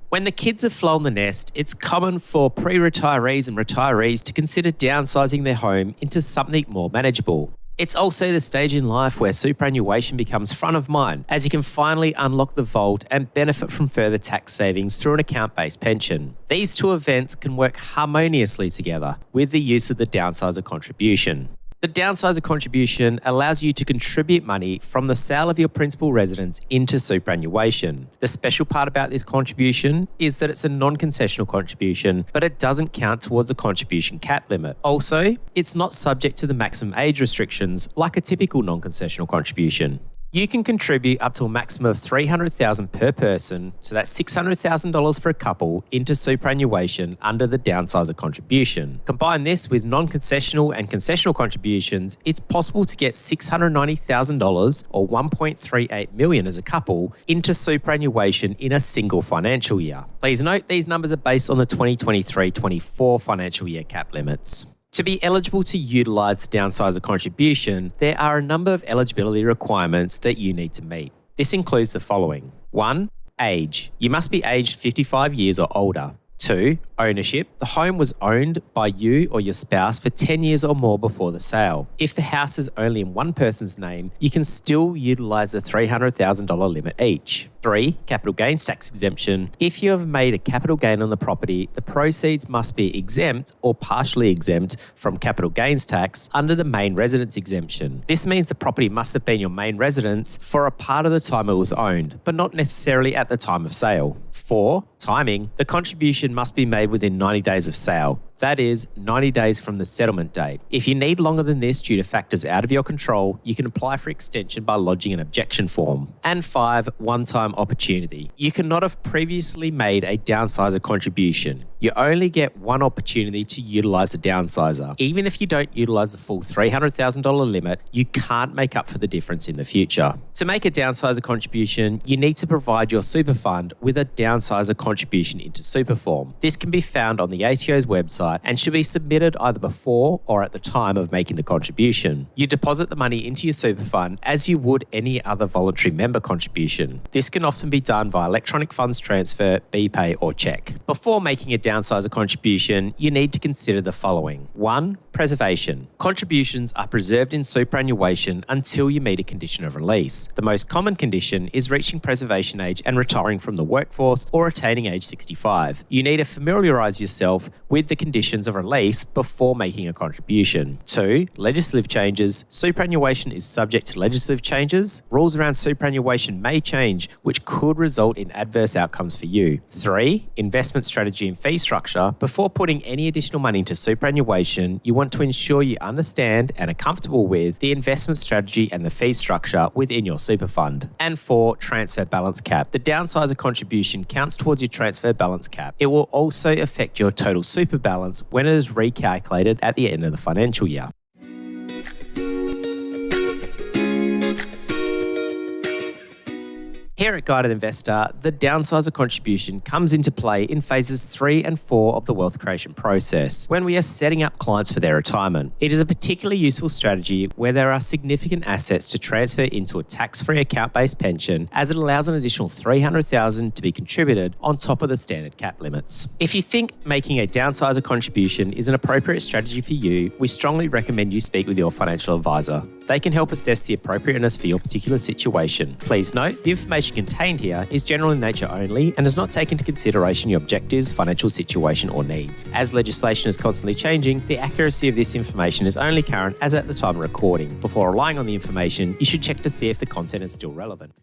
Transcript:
When the kids have flown the nest, it's common for pre-retirees and retirees to consider downsizing their home into something more manageable. It's also the stage in life where superannuation becomes front of mind, as you can finally unlock the vault and benefit from further tax savings through an account-based pension. These two events can work harmoniously together with the use of the Downsizer contribution. The Downsizer contribution allows you to contribute money from the sale of your principal residence into superannuation. The special part about this contribution is that it's a non-concessional contribution, but it doesn't count towards the contribution cap limit. Also, it's not subject to the maximum age restrictions like a typical non-concessional contribution. You can contribute up to a maximum of $300,000 per person, so that's $600,000 for a couple, into superannuation under the Downsizer contribution. Combine this with non-concessional and concessional contributions, it's possible to get $690,000 or $1.38 million as a couple into superannuation in a single financial year. Please note these numbers are based on the 2023-24 financial year cap limits. To be eligible to utilise the Downsizer contribution, there are a number of eligibility requirements that you need to meet. This includes the following. 1. Age. You must be aged 55 years or older. 2. Ownership. The home was owned by you or your spouse for 10 years or more before the sale. If the house is only in one person's name, you can still utilise the $300,000 limit each. 3. Capital gains tax exemption. If you have made a capital gain on the property, the proceeds must be exempt or partially exempt from capital gains tax under the main residence exemption. This means the property must have been your main residence for a part of the time it was owned, but not necessarily at the time of sale. 4. Timing. The contribution must be made within 90 days of sale. That is 90 days from the settlement date. If you need longer than this due to factors out of your control, you can apply for extension by lodging an objection form. And 5, one-time opportunity. You cannot have previously made a Downsizer contribution. You only get one opportunity to utilise the Downsizer. Even if you don't utilise the full $300,000 limit, you can't make up for the difference in the future. To make a Downsizer contribution, you need to provide your super fund with a Downsizer contribution into Superform. This can be found on the ATO's website and should be submitted either before or at the time of making the contribution. You deposit the money into your super fund as you would any other voluntary member contribution. This can often be done via electronic funds transfer, BPay or cheque. Before making a Downsizer contribution, you need to consider the following. 1. Preservation. Contributions are preserved in superannuation until you meet a condition of release. The most common condition is reaching preservation age and retiring from the workforce or attaining age 65. You need to familiarise yourself with the conditions of release before making a contribution. 2. Legislative changes. Superannuation is subject to legislative changes. Rules around superannuation may change, which could result in adverse outcomes for you. 3. Investment strategy and fee structure. Before putting any additional money into superannuation, you want to ensure you understand and are comfortable with the investment strategy and the fee structure within your super fund. And 4. Transfer balance cap. The Downsizer contribution counts towards your transfer balance cap. It will also affect your total super balance when it is recalculated at the end of the financial year. Here at Guided Investor, the Downsizer contribution comes into play in phases 3 and 4 of the wealth creation process when we are setting up clients for their retirement. It is a particularly useful strategy where there are significant assets to transfer into a tax-free account-based pension, as it allows an additional $300,000 to be contributed on top of the standard cap limits. If you think making a Downsizer contribution is an appropriate strategy for you, we strongly recommend you speak with your financial advisor. They can help assess the appropriateness for your particular situation. Please note, the information contained here is general in nature only and does not take into consideration your objectives, financial situation or needs. As legislation is constantly changing, the accuracy of this information is only current as at the time of recording. Before relying on the information, you should check to see if the content is still relevant.